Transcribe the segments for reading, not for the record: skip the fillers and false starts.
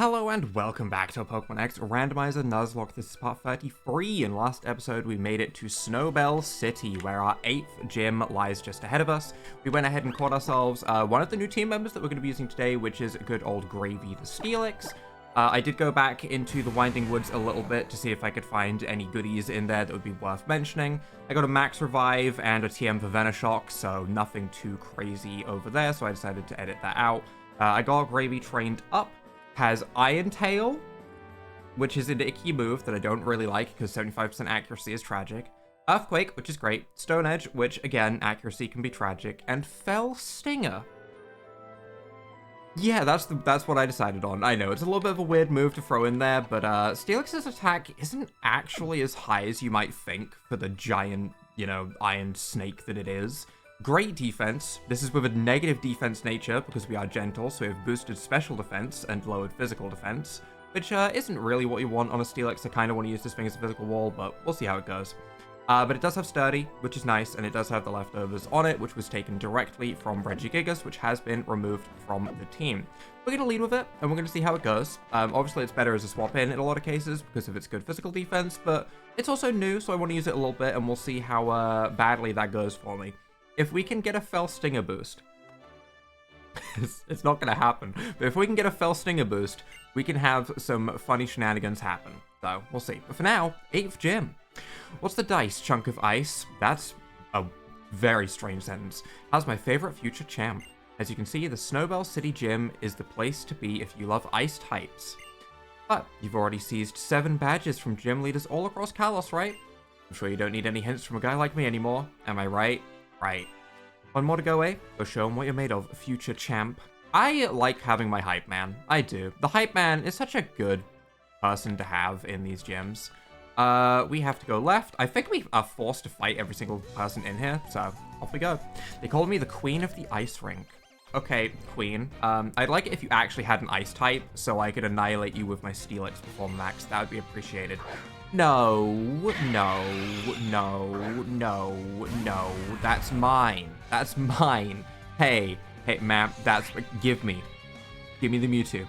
Hello and welcome back to Pokemon X Randomizer Nuzlocke. This is part 33. In last episode, we made it to Snowbell City, where our 8th gym lies just ahead of us. We went ahead and caught ourselves one of the new team members that we're going to be using today, which is good old Gravy the STEELIX. I did go back into the Winding Woods a little bit to see if I could find any goodies in there that would be worth mentioning. I got a Max Revive and a TM for Venoshock, so nothing too crazy over there, so I decided to edit that out. I got Gravy trained up. Has Iron Tail, which is an icky move that I don't really like because 75% accuracy is tragic. Earthquake, which is great. Stone Edge, which again, accuracy can be tragic. And Fell Stinger. Yeah, that's what I decided on. I know, it's a little bit of a weird move to throw in there, but STEELIX's attack isn't actually as high as you might think for the giant, iron snake that it is. Great defense. This is with a negative defense nature because we are gentle, so we have boosted special defense and lowered physical defense, which isn't really what you want on a STEELIX. I kind of want to use this thing as a physical wall, but we'll see how it goes. But it does have sturdy, which is nice, and it does have the leftovers on it, which was taken directly from Regigigas, which has been removed from the team. We're going to lead with it, and we're going to see how it goes. Obviously, it's better as a swap-in a lot of cases because of its good physical defense, but it's also new, so I want to use it a little bit, and we'll see how badly that goes for me. If we can get a Fell Stinger boost, it's not going to happen, but if we can get a Fell Stinger boost, we can have some funny shenanigans happen. So, we'll see. But for now, 8th gym. What's the dice, chunk of ice? That's a very strange sentence. How's my favorite future champ? As you can see, the Snowbell City Gym is the place to be if you love ice types. But you've already seized 7 badges from gym leaders all across Kalos, right? I'm sure you don't need any hints from a guy like me anymore. Am I right? Right. One more to go, eh? Go show him what you're made of, future champ. I like having my hype man. I do. The hype man is such a good person to have in these gyms. We have to go left. I think we are forced to fight every single person in here, so off we go. They called me the queen of the ice rink. Okay, queen. I'd like it if you actually had an ice type, so I could annihilate you with my STEELIX before max. That would be appreciated. No, no, no, no, no. That's mine. That's mine. Hey, ma'am, give me the Mewtwo.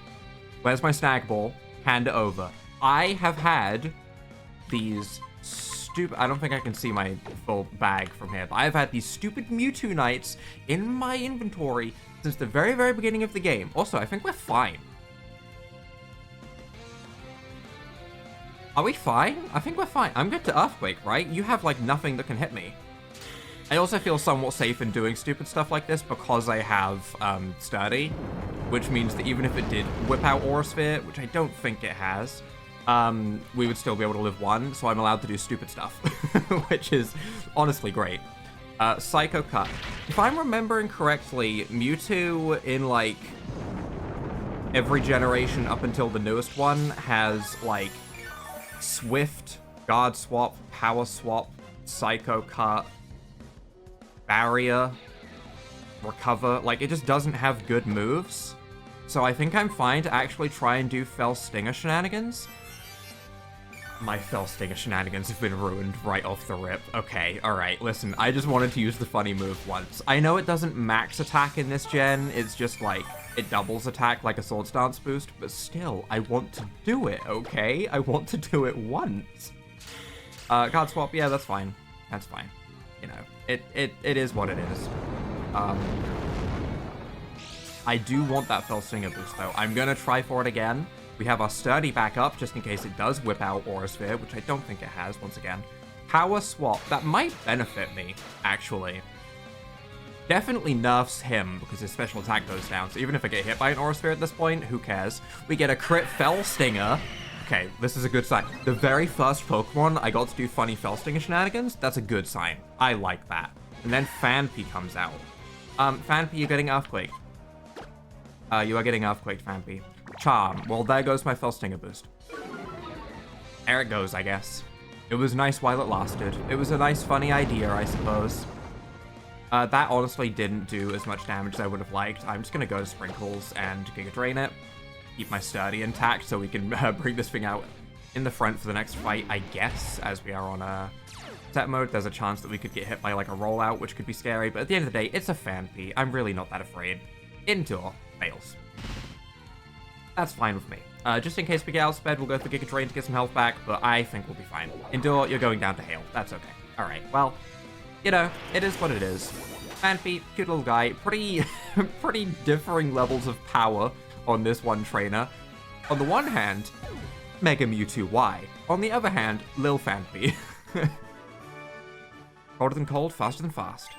Where's my snag ball? Hand it over. I have had these I don't think I can see my full bag from here, but I've had these stupid Mewtwo Knights in my inventory since the very, very beginning of the game. Also, I think we're fine. Are we fine? I think we're fine. I'm good to Earthquake, right? You have, like, nothing that can hit me. I also feel somewhat safe in doing stupid stuff like this because I have Sturdy, which means that even if it did whip out Aura Sphere, which I don't think it has, we would still be able to live 1, so I'm allowed to do stupid stuff, which is honestly great. Psycho Cut. If I'm remembering correctly, Mewtwo in, like, every generation up until the newest one has, like, Swift, Guard Swap, Power Swap, Psycho Cut, Barrier, Recover. Like, it just doesn't have good moves. So I think I'm fine to actually try and do Fell Stinger shenanigans. My Fell Stinger shenanigans have been ruined right off the rip. Okay, alright, listen, I just wanted to use the funny move once. I know it doesn't max attack in this gen, it's just like, it doubles attack like a Swords Dance boost, but still, I want to do it, okay? I want to do it once. Guard Swap, yeah, that's fine. That's fine. You know, it is what it is. I do want that Fell Stinger boost, though. I'm gonna try for it again. We have our Sturdy back up, just in case it does whip out Aura Sphere, which I don't think it has, once again. Power Swap. That might benefit me, actually. Definitely nerfs him, because his special attack goes down, so even if I get hit by an Aura Sphere at this point, who cares? We get a crit Fell Stinger. Okay, this is a good sign. The very first Pokemon I got to do funny Fell Stinger shenanigans, that's a good sign. I like that. And then Fanpy comes out. Fanpy, you're getting Earthquake. You are getting Earthquake, Fanpy. Charm. Well, there goes my Fell Stinger boost. There it goes, I guess. It was nice while it lasted. It was a nice, funny idea, I suppose. That honestly didn't do as much damage as I would have liked. I'm just going to go to Sprinkles and Giga Drain it. Keep my Sturdy intact so we can bring this thing out in the front for the next fight, I guess, as we are on a set mode. There's a chance that we could get hit by, like, a rollout, which could be scary, but at the end of the day, it's a Fanpy. I'm really not that afraid. Endure. Fails. That's fine with me. Just in case we get outsped, we'll go for Giga Drain to get some health back, but I think we'll be fine. Endure, you're going down to Hail. That's okay. Alright, well, you know, it is what it is. Manfeet, cute little guy. Pretty differing levels of power on this one trainer. On the one hand, Mega Mewtwo Y. On the other hand, Lil Fanpy. Colder than cold, faster than fast.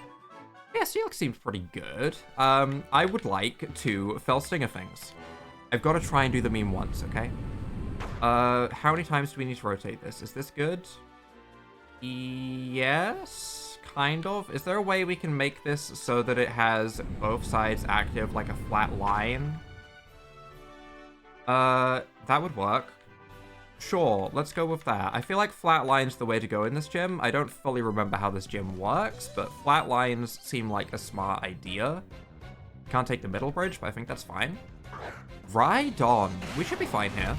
Yeah, STEELIX seems pretty good. I would like to Fell Stinger things. I've got to try and do the meme once, okay? How many times do we need to rotate this? Is this good? Yes, kind of. Is there a way we can make this so that it has both sides active like a flat line? That would work. Sure, let's go with that. I feel like flat lines the way to go in this gym. I don't fully remember how this gym works, but flat lines seem like a smart idea. Can't take the middle bridge, but I think that's fine. Right on. We should be fine here.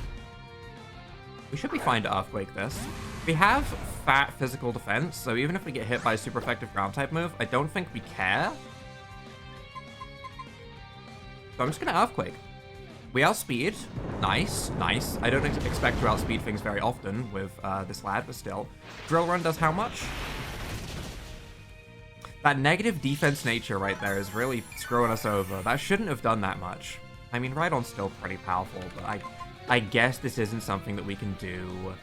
We should be fine to Earthquake this. We have fat physical defense, so even if we get hit by a super effective ground type move, I don't think we care. So I'm just gonna Earthquake. We outspeed. Nice, nice. I don't expect to outspeed things very often with this lad, but still. Drill Run does how much? That negative defense nature right there is really screwing us over. That shouldn't have done that much. I mean, Rhydon's still pretty powerful, but I guess this isn't something that we can do.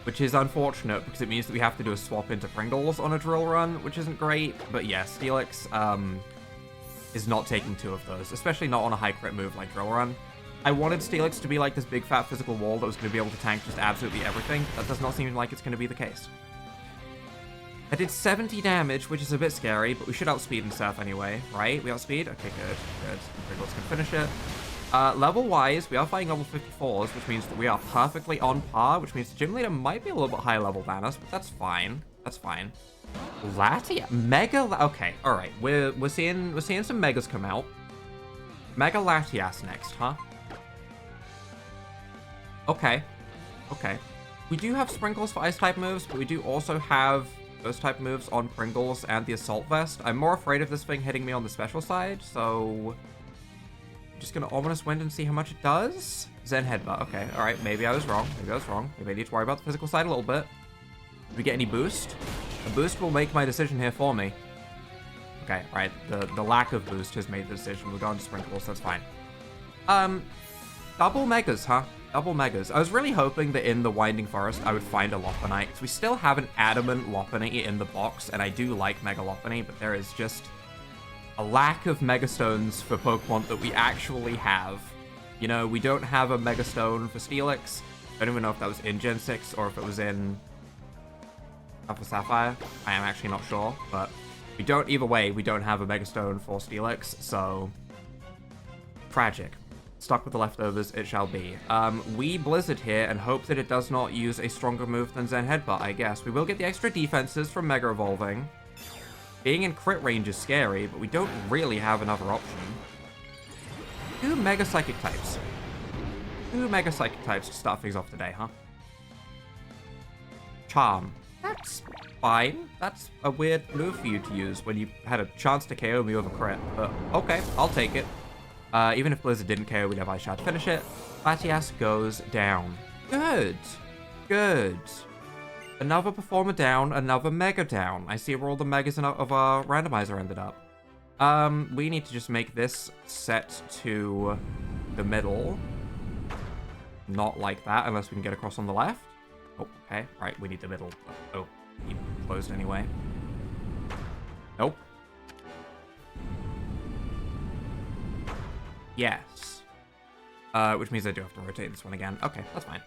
Which is unfortunate, because it means that we have to do a swap into Pringles on a Drill Run, which isn't great. But yeah, STEELIX is not taking two of those, especially not on a high crit move like Drill Run. I wanted STEELIX to be like this big fat physical wall that was going to be able to tank just absolutely everything. That does not seem like it's going to be the case. I did 70 damage, which is a bit scary, but we should outspeed and stuff anyway, right? We outspeed? Okay, good, good. Pringles can finish it. Level-wise, we are fighting level 54s, which means that we are perfectly on par, which means the gym leader might be a little bit higher level than us, but that's fine. That's fine. Latias? Okay, alright. We're seeing some Megas come out. Mega Latias next, huh? Okay. Okay. We do have Sprinkles for Ice-type moves, but we do also have those type moves on Pringles and the Assault Vest. I'm more afraid of this thing hitting me on the special side, so I'm just gonna Ominous Wind and see how much it does. Zen Headbutt. Okay, alright, maybe I was wrong. Maybe I was wrong. Maybe I need to worry about the physical side a little bit. Did we get any boost? A boost will make my decision here for me. Okay, alright. The lack of boost has made the decision. We're going to Sprinkles, that's fine. Double Megas, huh? Double Megas. I was really hoping that in the Winding Forest I would find a Lopunny, because we still have an adamant Lopunny in the box, and I do like Mega Lopunny, but there is just a lack of Megastones for Pokemon that we actually have. You know, we don't have a Megastone for STEELIX. I don't even know if that was in Gen 6 or if it was in Alpha Sapphire. I am actually not sure, but we don't, either way, we don't have a Megastone for STEELIX, so tragic. Stuck with the leftovers, it shall be. We Blizzard here and hope that it does not use a stronger move than Zen Headbutt, I guess. We will get the extra defenses from Mega Evolving. Being in crit range is scary, but we don't really have another option. Two Mega Psychic types. Two Mega Psychic types to start things off today, huh? Charm. That's fine. That's a weird move for you to use when you had a chance to KO me with a crit, but okay, I'll take it. Even if Blizzard didn't KO, we'd have Ice Shot to finish it. Latias goes down. Good. Good. Another Performer down, another Mega down. I see where all the Megas of our Randomizer ended up. We need to just make this set to the middle. Not like that, unless we can get across on the left. Oh, okay. Right, we need the middle. Oh, he closed anyway. Nope. Yes. Which means I do have to rotate this one again. Okay, that's fine.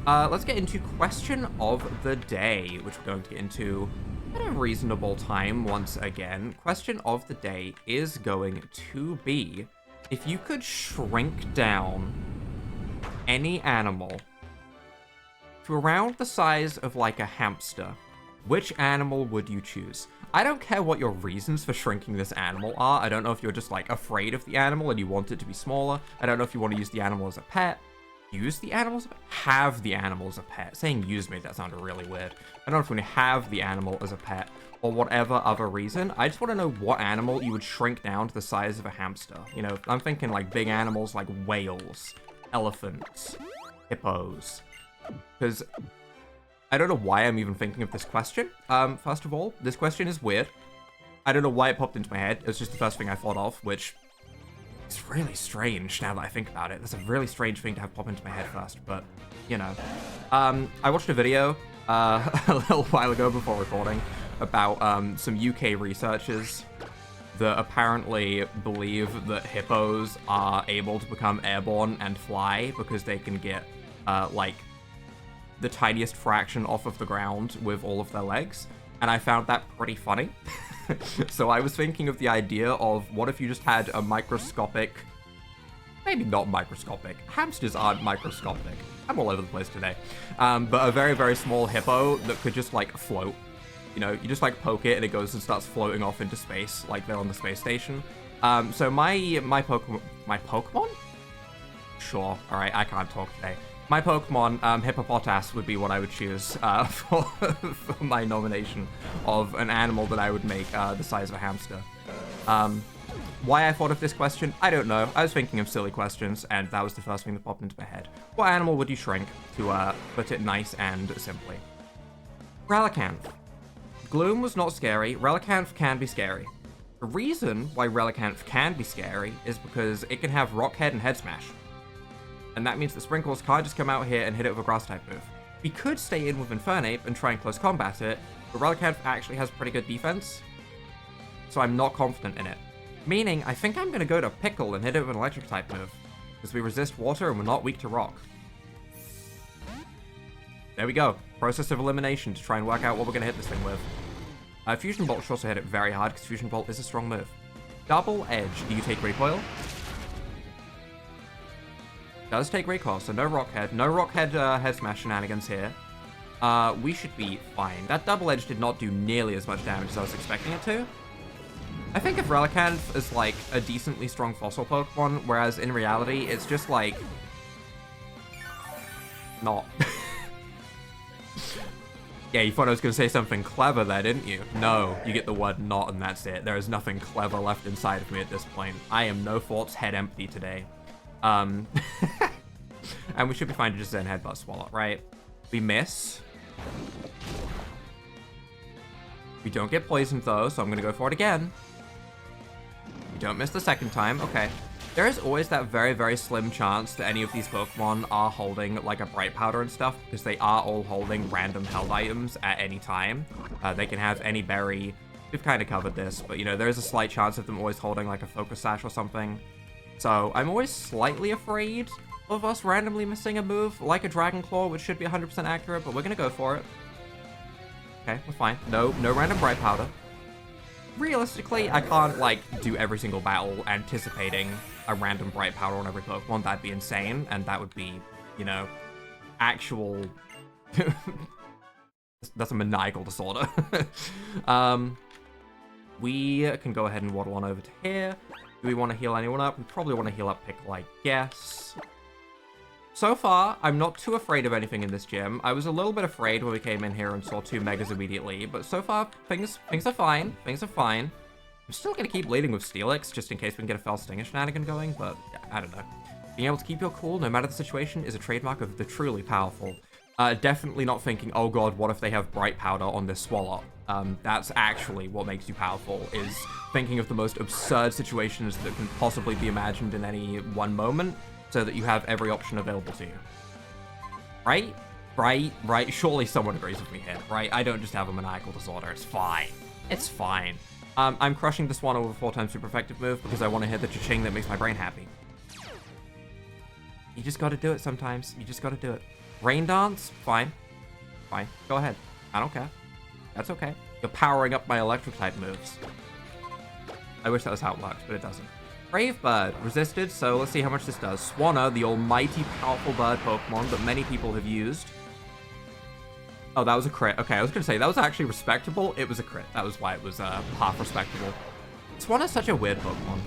Let's get into question of the day, which we're going to get into at a reasonable time once again. Question of the day is going to be, if you could shrink down any animal to around the size of like a hamster, which animal would you choose? I don't care what your reasons for shrinking this animal are. I don't know if you're just like afraid of the animal and you want it to be smaller. I don't know if you want to use the animal as a pet. Use the animal as a pet? Have the animal as a pet. Saying use made that sound really weird. I don't know if you want to have the animal as a pet or whatever other reason. I just want to know what animal you would shrink down to the size of a hamster. You know, I'm thinking like big animals like whales, elephants, hippos. Because I don't know why I'm even thinking of this question. First of all, this question is weird. I don't know why it popped into my head. It was just the first thing I thought of, which is really strange now that I think about it. That's a really strange thing to have pop into my head first, but, you know. I watched a video a little while ago before recording about some UK researchers that apparently believe that hippos are able to become airborne and fly because they can get, like, the tiniest fraction off of the ground with all of their legs. And I found that pretty funny. So I was thinking of the idea of what if you just had a microscopic, maybe not microscopic, hamsters aren't microscopic. I'm all over the place today. But a very, very small hippo that could just like float. You know, you just like poke it and it goes and starts floating off into space like they're on the space station. So my Pokemon? Sure, all right, I can't talk today. My Pokemon, Hippopotas, would be what I would choose for my nomination of an animal that I would make the size of a hamster. Why I thought of this question, I don't know. I was thinking of silly questions, and that was the first thing that popped into my head. What animal would you shrink, to put it nice and simply? Relicanth. Gloom was not scary. Relicanth can be scary. The reason why Relicanth can be scary is because it can have Rock Head and Head Smash. And that means that Sprinkles can't just come out here and hit it with a Grass-type move. We could stay in with Infernape and try and close combat it, but Relicanth actually has pretty good defense, so I'm not confident in it. Meaning, I think I'm going to go to Pickle and hit it with an Electric-type move, because we resist water and we're not weak to rock. There we go. Process of elimination to try and work out what we're going to hit this thing with. Fusion Bolt should also hit it very hard, because Fusion Bolt is a strong move. Double Edge. Do you take Recoil? Does take recoil, so no Rock Head. No Rock Head Head Smash shenanigans here. We should be fine. That Double Edge did not do nearly as much damage as I was expecting it to. I think of Relicanth as like a decently strong fossil Pokemon, whereas in reality, it's just like... not. Yeah, you thought I was going to say something clever there, didn't you? No, you get the word not and that's it. There is nothing clever left inside of me at this point. I am no thoughts head empty today. And we should be fine to just Zen Headbutt Swallow, right? We miss. We don't get poisoned though, so I'm gonna go for it again. We don't miss the second time, okay. There is always that very, very slim chance that any of these Pokemon are holding like a Bright Powder and stuff, because they are all holding random held items at any time. They can have any berry. We've kind of covered this, but you know, there is a slight chance of them always holding like a Focus Sash or something. So I'm always slightly afraid of us randomly missing a move, like a Dragon Claw, which should be 100% accurate, but we're gonna go for it. Okay, we're fine. No random Bright Powder. Realistically, I can't, like, do every single battle anticipating a random Bright Powder on every Pokemon. That'd be insane, and that would be, you know, actual... That's a maniacal disorder. We can go ahead and waddle on over to here. Do we want to heal anyone up? We probably want to heal up Pickle, I guess. So far, I'm not too afraid of anything in this gym. I was a little bit afraid when we came in here and saw 2 Megas immediately, but so far, things are fine. Things are fine. I'm still going to keep leading with STEELIX, just in case we can get a Fell Stinger shenanigan going, but yeah, I don't know. Being able to keep your cool, no matter the situation, is a trademark of the truly powerful. Definitely not thinking, oh god, what if they have Bright Powder on this Swallow? That's actually what makes you powerful, is thinking of the most absurd situations that can possibly be imagined in any one moment, so that you have every option available to you. Right? Right? Surely someone agrees with me here, right? I don't just have a maniacal disorder. It's fine. It's fine. I'm crushing this one over 4x super effective move because I want to hit the cha-ching that makes my brain happy. You just gotta do it sometimes. You just gotta do it. Rain Dance? Fine. Fine. Go ahead. I don't care. That's okay. You're powering up my Electric-type moves. I wish that was how it worked, but it doesn't. Brave Bird. Resisted, so let's see how much this does. Swanna, the almighty powerful bird Pokemon that many people have used. Oh, that was a crit. Okay, I was going to say, that was actually respectable. It was a crit. That was why it was half respectable. Swanna's such a weird Pokemon.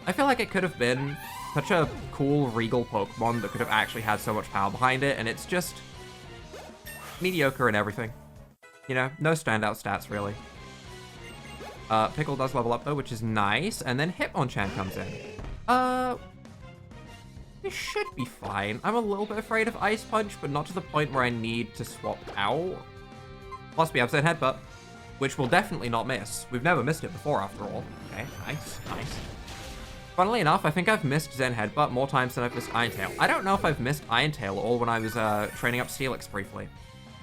I feel like it could have been such a cool, regal Pokemon that could have actually had so much power behind it, and it's just mediocre in everything. You know, no standout stats, really. Pickle does level up, though, which is nice, and then Hitmonchan comes in. This should be fine. I'm a little bit afraid of Ice Punch, but not to the point where I need to swap out. Plus, we have Zen Headbutt, which we'll definitely not miss. We've never missed it before, after all. Okay, nice, nice. Funnily enough, I think I've missed Zen Headbutt more times than I've missed Iron Tail. I don't know if I've missed Iron Tail at all when I was training up STEELIX briefly,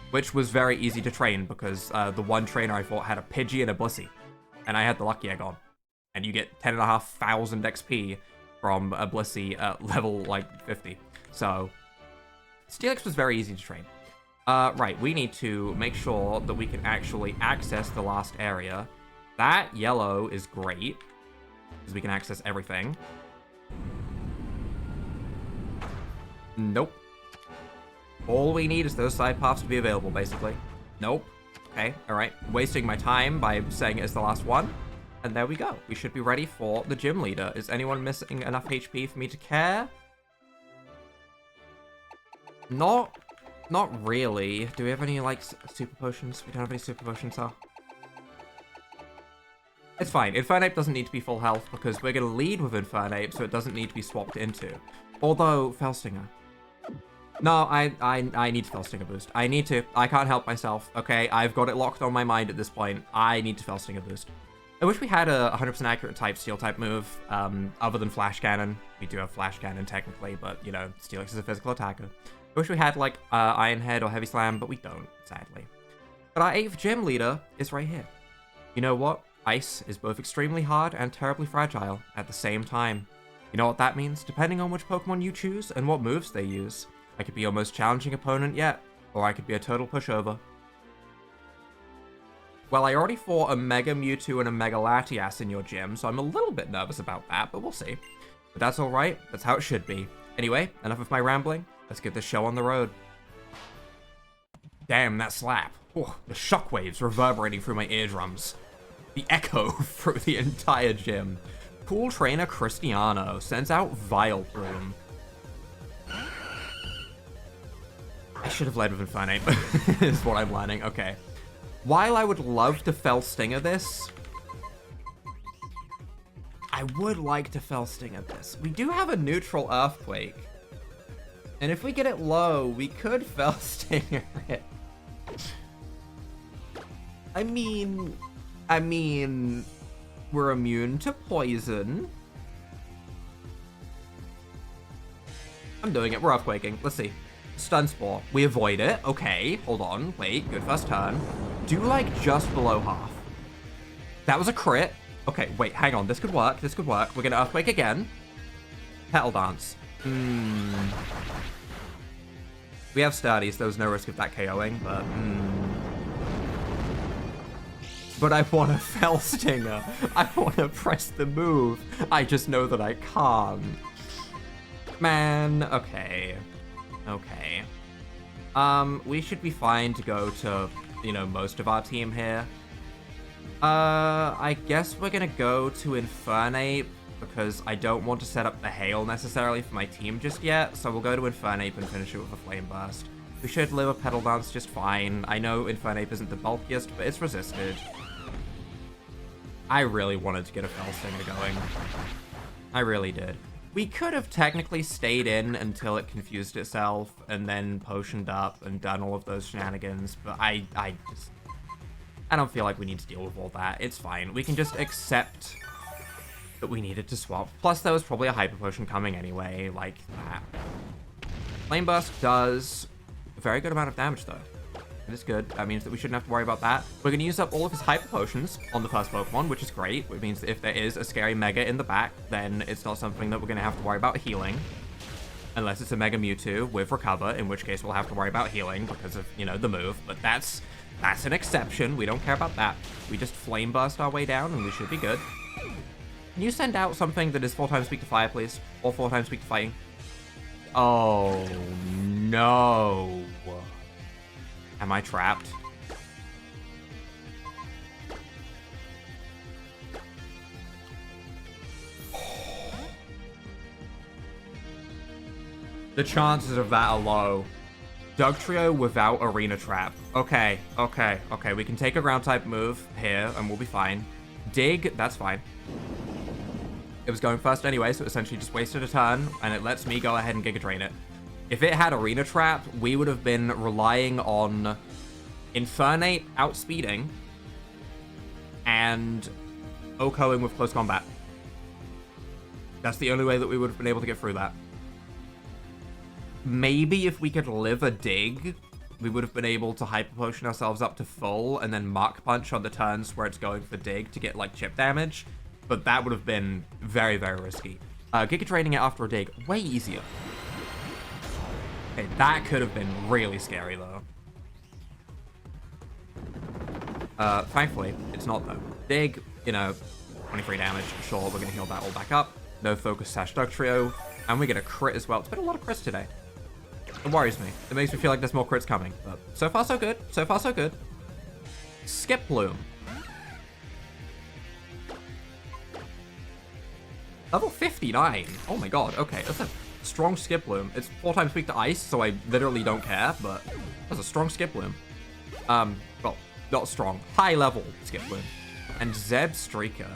which was very easy to train because the one trainer I fought had a Pidgey and a Blissey, and I had the Lucky Egg on. And you get 10,500 XP from a Blissey at level, like, 50. So, STEELIX was very easy to train. Right, we need to make sure that we can actually access the last area. That yellow is great, because we can access everything. Nope. All we need is those side paths to be available, basically. Nope. Okay, alright. Wasting my time by saying it's the last one. And there we go. We should be ready for the gym leader. Is anyone missing enough HP for me to care? Not really. Do we have any, like, super potions? We don't have any super potions, huh? It's fine. Infernape doesn't need to be full health because we're going to lead with Infernape, so it doesn't need to be swapped into. Although, Felstinger. No, I need Felstinger boost. I need to. I can't help myself. Okay, I've got it locked on my mind at this point. I need to Felstinger boost. I wish we had a 100% accurate type Steel type move, other than Flash Cannon. We do have Flash Cannon technically, but, you know, STEELIX is a physical attacker. I wish we had, like, Iron Head or Heavy Slam, but we don't, sadly. But our 8th gym leader is right here. You know what? Ice is both extremely hard and terribly fragile at the same time. You know what that means? Depending on which Pokemon you choose and what moves they use, I could be your most challenging opponent yet, or I could be a total pushover. Well, I already fought a Mega Mewtwo and a Mega Latias in your gym, so I'm a little bit nervous about that, but we'll see. But that's alright, that's how it should be. Anyway, enough of my rambling, let's get this show on the road. Damn, that slap. Oh, the shockwaves reverberating through my eardrums. The echo through the entire gym. Cool trainer Cristiano sends out Vileplume. I should have led with Infernape, is what I'm learning. Okay. While I would love to Felstinger this, I would like to Felstinger this. We do have a neutral Earthquake. And if we get it low, we could Felstinger it. I mean, we're immune to poison. I'm doing it. We're Earthquaking. Let's see. Stun Spore. We avoid it. Okay, hold on. Wait, good first turn. Do, like, just below half. That was a crit. Okay, wait, hang on. This could work. This could work. We're gonna Earthquake again. Petal Dance. We have Sturdy, so there was no risk of that KOing, but... But I want to Felstinger. I want to press the move. I just know that I can't. Man, okay. Okay. We should be fine to go to, you know, most of our team here. I guess we're gonna go to Infernape because I don't want to set up the Hail necessarily for my team just yet, so we'll go to Infernape and finish it with a Flame Burst. We should live a Petal Dance just fine. I know Infernape isn't the bulkiest, but it's resisted. I really wanted to get a Felstinger going. I really did. We could have technically stayed in until it confused itself and then potioned up and done all of those shenanigans, but I don't feel like we need to deal with all that. It's fine. We can just accept that we needed to swap. Plus, there was probably a Hyper Potion coming anyway, like that. Flame Burst does a very good amount of damage, though. It is good. That means that we shouldn't have to worry about that. We're going to use up all of his Hyper Potions on the first Pokemon, which is great. Which means that if there is a scary Mega in the back, then it's not something that we're going to have to worry about healing. Unless it's a Mega Mewtwo with Recover, in which case we'll have to worry about healing because of, you know, the move. But that's an exception. We don't care about that. We just Flame Burst our way down and we should be good. Can you send out something that is 4 times speak to fire, please? Or 4 times speak to fighting? Oh, no. Am I trapped? The chances of that are low. Dugtrio without Arena Trap. Okay, okay, okay. We can take a ground type move here and we'll be fine. Dig, that's fine. It was going first anyway, so it essentially just wasted a turn, and it lets me go ahead and Giga Drain it. If it had Arena Trap, we would have been relying on Infernate outspeeding and OHKOing with close combat. That's the only way that we would have been able to get through that. Maybe if we could live a dig, we would have been able to Hyper Potion ourselves up to full and then Mark Punch on the turns where it's going for dig to get, like, chip damage. But that would have been very, very risky. Giga Draining it after a dig, way easier. Okay, that could have been really scary, though. Thankfully, it's not, though. Dig, you know, 23 damage. Sure, we're going to heal that all back up. No focus sash Doug Trio. And we get a crit as well. It's been a lot of crits today. It worries me. It makes me feel like there's more crits coming. But so far, so good. So far, so good. Skip Bloom. Level 59. Oh my god. Okay, that's a strong Skip Bloom. It's 4 times weak to ice, so I literally don't care. But that's a strong Skip Bloom. Well, not strong. High level Skip Bloom. And Zeb Streaker,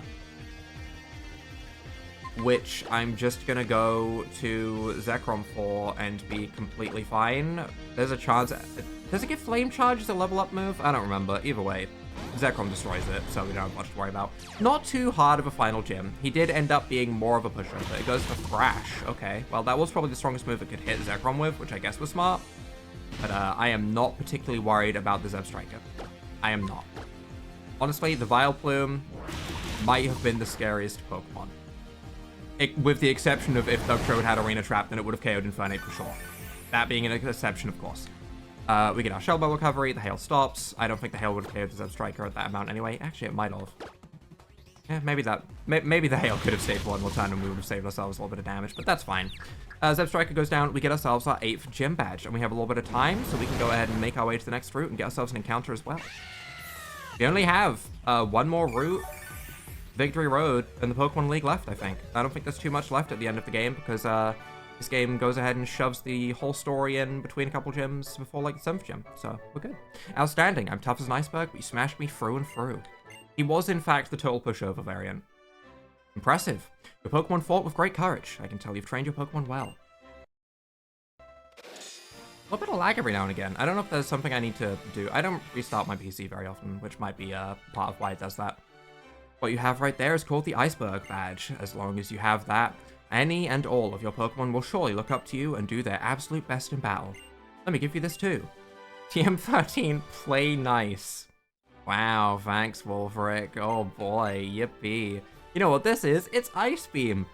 which I'm just gonna go to Zekrom for and be completely fine. There's a chance. Does it get Flame Charge as a level up move? I don't remember. Either way, Zekrom destroys it, so we don't have much to worry about. Not too hard of a final gym. He did end up being more of a pushover. It goes for Thrash. Okay, well, that was probably the strongest move it could hit Zekrom with, which I guess was smart. But I am not particularly worried about the Zeb Striker. I am not. Honestly, the Vileplume might have been the scariest Pokemon. With the exception of if Dugtrio had Arena Trap, then it would have KO'd Infernate for sure. That being an exception, of course. We get our Shell Bell recovery, the Hail stops. I don't think the Hail would have KO'd the Zeb Striker at that amount anyway. Actually, it might have. Yeah, maybe the Hail could have saved one more turn and we would have saved ourselves a little bit of damage, but that's fine. Zeb Striker goes down, we get ourselves our 8th gym badge, and we have a little bit of time, so we can go ahead and make our way to the next route and get ourselves an encounter as well. We only have one more route, Victory Road, in the Pokemon League left, I think. I don't think there's too much left at the end of the game, because this game goes ahead and shoves the whole story in between a couple gyms before, like, the 7th gym, so we're good. Outstanding, I'm tough as an iceberg, but you smashed me through and through. He was, in fact, the total pushover variant. Impressive. Your Pokemon fought with great courage. I can tell you've trained your Pokemon well. A little bit of lag every now and again. I don't know if there's something I need to do. I don't restart my PC very often, which might be part of why it does that. What you have right there is called the Iceberg Badge. As long as you have that, any and all of your Pokemon will surely look up to you and do their absolute best in battle. Let me give you this too. TM13, play nice. Wow, thanks, Wolverick. Oh boy, yippee. You know what this is? It's Ice Beam.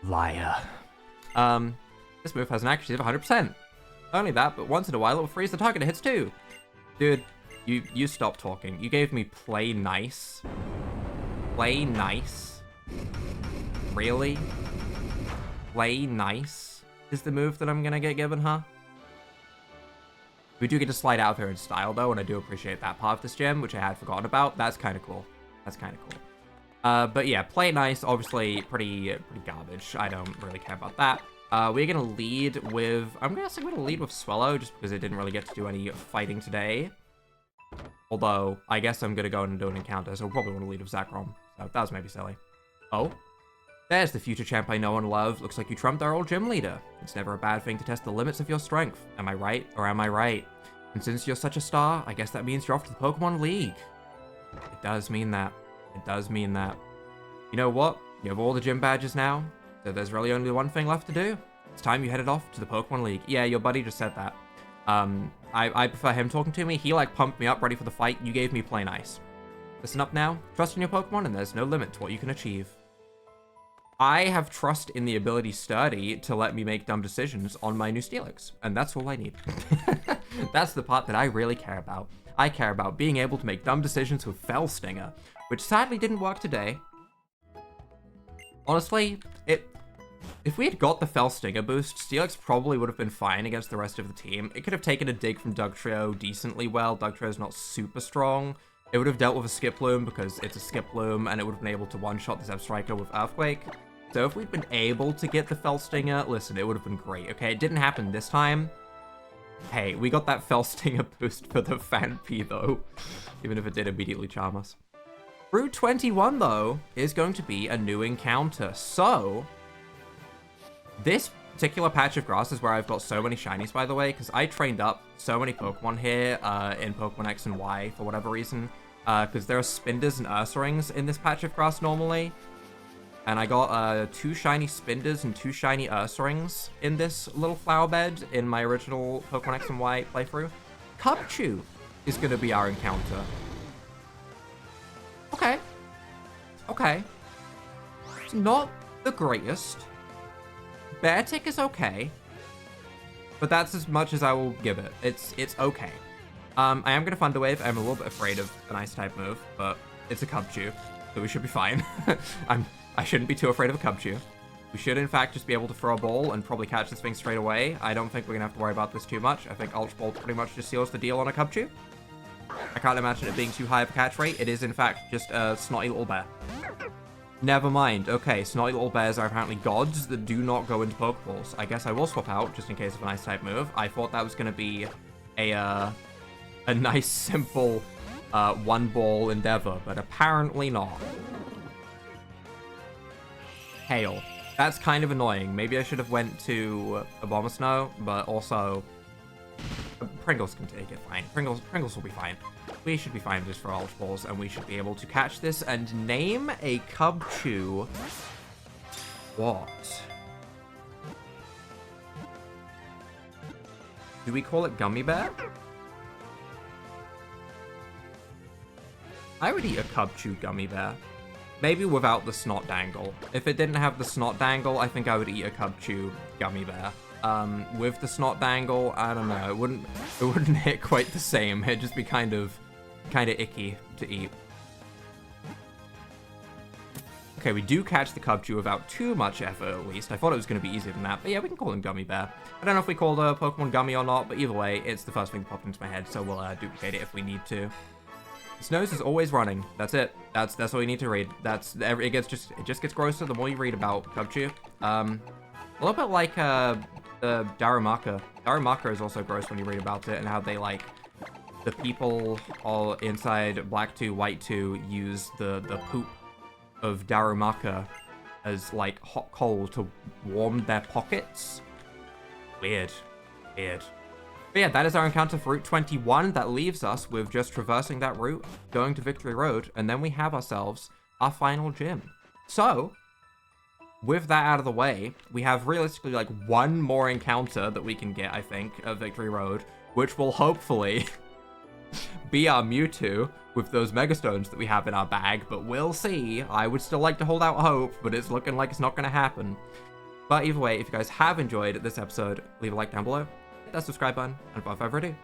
Liar. This move has an accuracy of 100%. Not only that, but once in a while it will freeze the target it hits too. Dude, you stop talking. You gave me play nice. Play nice? Really? Play nice is the move that I'm gonna get given, huh? We do get to slide out of here in style, though, and I do appreciate that part of this gym, which I had forgotten about. That's kind of cool. That's kind of cool. But yeah, play nice, obviously pretty garbage. I don't really care about that. We're gonna lead with... I'm gonna lead with Swellow, just because it didn't really get to do any fighting today. Although, I guess I'm gonna go and do an encounter, so we'll probably want to lead with Zekrom. So that was maybe silly. Oh? There's the future champ I know and love. Looks like you trumped our old gym leader. It's never a bad thing to test the limits of your strength. Am I right, or am I right? And since you're such a star, I guess that means you're off to the Pokemon League. It does mean that. It does mean that. You know what? You have all the gym badges now, so there's really only one thing left to do. It's time you headed off to the Pokemon League. Yeah, your buddy just said that. I prefer him talking to me. He, like, pumped me up ready for the fight. You gave me play nice. Listen up now. Trust in your Pokemon, and there's no limit to what you can achieve. I have trust in the ability Sturdy to let me make dumb decisions on my new STEELIX, and that's all I need. That's the part that I really care about. I care about being able to make dumb decisions with Fell Stinger, which sadly didn't work today. Honestly, if we had got the Fell Stinger boost, STEELIX probably would have been fine against the rest of the team. It could have taken a dig from Dugtrio decently well. Dugtrio's not super strong. It would have dealt with a Skip Bloom because it's a Skip Bloom, and it would have been able to one-shot the Zeb Striker with Earthquake. So if we'd been able to get the Fell Stinger, listen, it would have been great, okay? It didn't happen this time. Hey, we got that Fell Stinger boost for the Phanpy, though. Even if it did immediately charm us. Route 21, though, is going to be a new encounter. So, this particular patch of grass is where I've got so many shinies, by the way, because I trained up so many Pokemon here in Pokemon X and Y for whatever reason, because there are Spinders and Ursaring in this patch of grass normally, and I got 2 shiny Spinders and 2 shiny Ursaring in this little flower bed in my original Pokemon X and Y playthrough. Cubchoo is going to be our encounter. Okay. Okay. It's not the greatest. Beartic is okay, but that's as much as I will give it. It's okay. I am gonna Thunder Wave. I'm a little bit afraid of an Ice type move, but it's a Cubchoo, so we should be fine. I shouldn't be too afraid of a Cubchoo. We should, in fact, just be able to throw a ball and probably catch this thing straight away. I don't think we're gonna have to worry about this too much. I think Ultra Ball pretty much just seals the deal on a Cubchoo. I can't imagine it being too high of a catch rate. It is, in fact, just a snotty little bear. Never mind. Okay, snotty little bears are apparently gods that do not go into Pokeballs. I guess I will swap out just in case of an Ice type move. I thought that was going to be a nice, simple one-ball endeavor, but apparently not. Hail. That's kind of annoying. Maybe I should have went to Abomasnow, but also Pringles can take it fine. Pringles will be fine. We should be fine just for Ultra Balls, and we should be able to catch this and name a Cubchoo. What? Do we call it Gummy Bear? I would eat a Cubchoo Gummy Bear. Maybe without the Snot Dangle. If it didn't have the Snot Dangle, I think I would eat a Cubchoo Gummy Bear. With the Snot Dangle, I don't know. It wouldn't hit quite the same. It'd just be kind of icky to eat. Okay, we do catch the Cubchoo without too much effort, at least. I thought it was going to be easier than that, but yeah, we can call him Gummy Bear. I don't know if we called a Pokemon Gummy or not, but either way, it's the first thing that popped into my head, so we'll duplicate it if we need to. Its nose is always running. That's it. That's all you need to read. It just gets grosser the more you read about Cubchoo. A little bit like the Darumaka. Darumaka is also gross when you read about it and how they like the people all inside Black 2, White 2 use the poop of Darumaka as like hot coal to warm their pockets. Weird. But yeah, that is our encounter for Route 21. That leaves us with just traversing that route, going to Victory Road, and then we have ourselves our final gym. So, with that out of the way, we have realistically like one more encounter that we can get, I think, at Victory Road, which will hopefully be our Mewtwo with those Megastones that we have in our bag, but we'll see. I would still like to hold out hope, but it's looking like it's not going to happen. But either way, if you guys have enjoyed this episode, leave a like down below, hit that subscribe button, and without further ado,